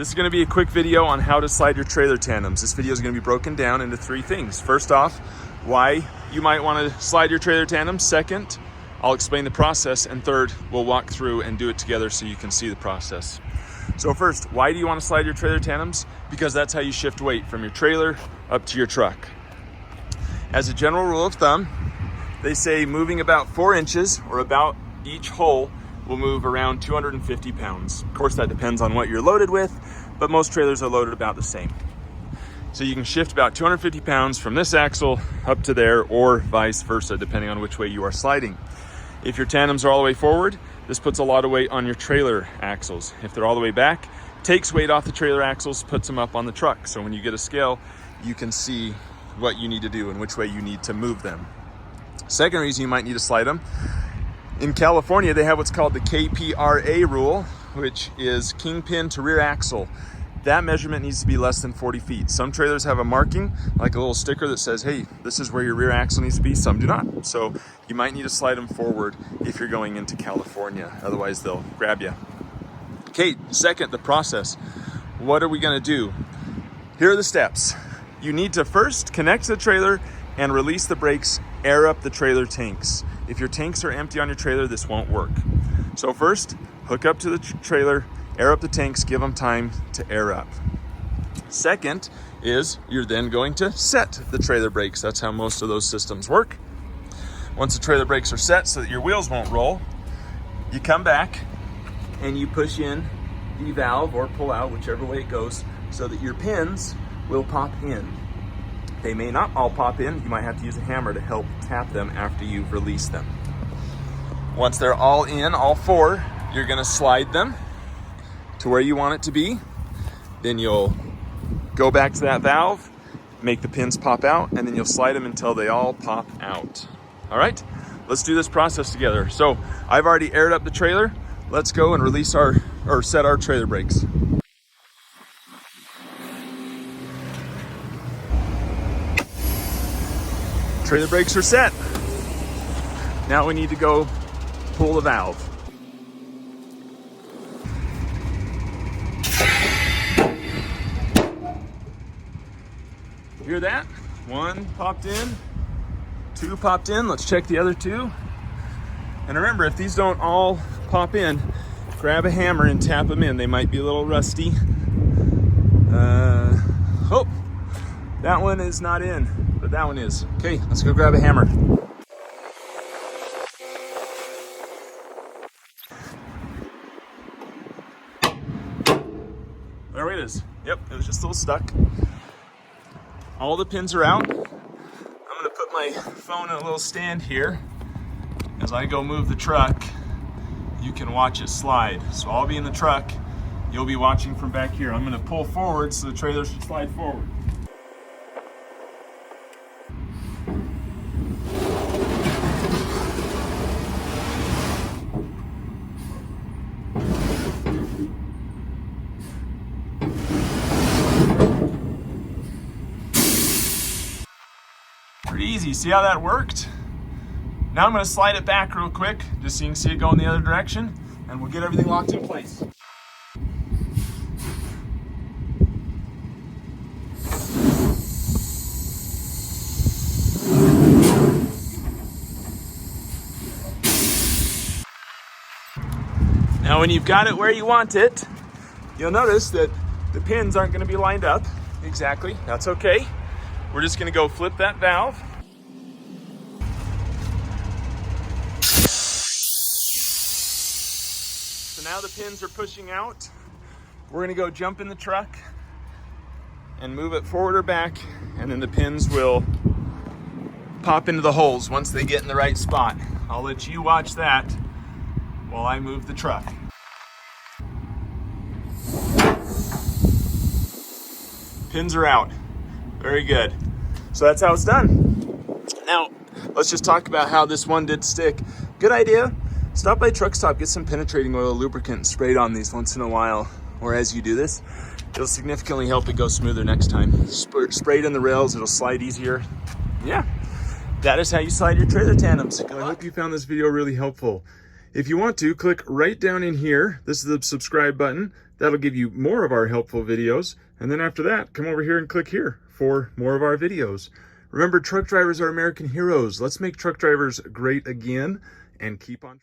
This is going to be a quick video on how to slide your trailer tandems. This video is going to be broken down into 3 things. First off, why you might want to slide your trailer tandem. Second, I'll explain the process. And third, we'll walk through and do it together so you can see the process. So first, why do you want to slide your trailer tandems? Because that's how you shift weight from your trailer up to your truck. As a general rule of thumb, they say moving about 4 inches or about each hole will move around 250 pounds. Of course, that depends on what you're loaded with, but most trailers are loaded about the same. So you can shift about 250 pounds from this axle up to there, or vice versa, depending on which way you are sliding. If your tandems are all the way forward, this puts a lot of weight on your trailer axles. If they're all the way back, takes weight off the trailer axles, puts them up on the truck. So when you get a scale, you can see what you need to do and which way you need to move them. Second reason you might need to slide them, in California, they have what's called the KPRA rule, which is kingpin to rear axle. That measurement needs to be less than 40 feet. Some trailers have a marking, like a little sticker that says, hey, this is where your rear axle needs to be. Some do not. So you might need to slide them forward if you're going into California. Otherwise, they'll grab you. Okay, second, the process. What are we gonna do? Here are the steps. You need to first connect to the trailer and release the brakes, air up the trailer tanks. If your tanks are empty on your trailer, this won't work. So first, hook up to the trailer, air up the tanks, give them time to air up. Second is you're then going to set the trailer brakes. That's how most of those systems work. Once the trailer brakes are set so that your wheels won't roll, you come back and you push in the valve or pull out, whichever way it goes, so that your pins will pop in. They may not all pop in. You might have to use a hammer to help tap them after you've released them. Once they're all in, all 4, you're gonna slide them to where you want it to be. Then you'll go back to that valve, make the pins pop out, and then you'll slide them until they all pop out. All right, let's do this process together. So I've already aired up the trailer. Let's go and release set our trailer brakes. Trailer brakes are set. Now we need to go pull the valve. Hear that? 1 popped in, 2 popped in. Let's check the other 2. And remember, if these don't all pop in, grab a hammer and tap them in. They might be a little rusty. Oh, that one is not in, but that one is. Okay, let's go grab a hammer. There it is. Yep, it was just a little stuck. All the pins are out. I'm gonna put my phone in a little stand here. As I go move the truck, you can watch it slide. So I'll be in the truck, you'll be watching from back here. I'm gonna pull forward so the trailer should slide forward. Pretty easy, see how that worked? Now I'm gonna slide it back real quick, just so you can see it go in the other direction, and we'll get everything locked in place. Now when you've got it where you want it, you'll notice that the pins aren't gonna be lined up exactly. That's okay. We're just gonna go flip that valve. So now the pins are pushing out. We're gonna go jump in the truck and move it forward or back, and then the pins will pop into the holes once they get in the right spot. I'll let you watch that while I move the truck. Pins are out. Very good. So that's how it's done. Now, let's just talk about how this one did stick. Good idea. Stop by Truck Stop, get some penetrating oil lubricant and spray it on these once in a while. Or as you do this, it'll significantly help it go smoother next time. Spray it in the rails, it'll slide easier. Yeah, that is how you slide your trailer tandems. I hope you found this video really helpful. If you want to, click right down in here. This is the subscribe button. That'll give you more of our helpful videos. And then after that, come over here and click here for more of our videos. Remember, truck drivers are American heroes. Let's make truck drivers great again and keep on.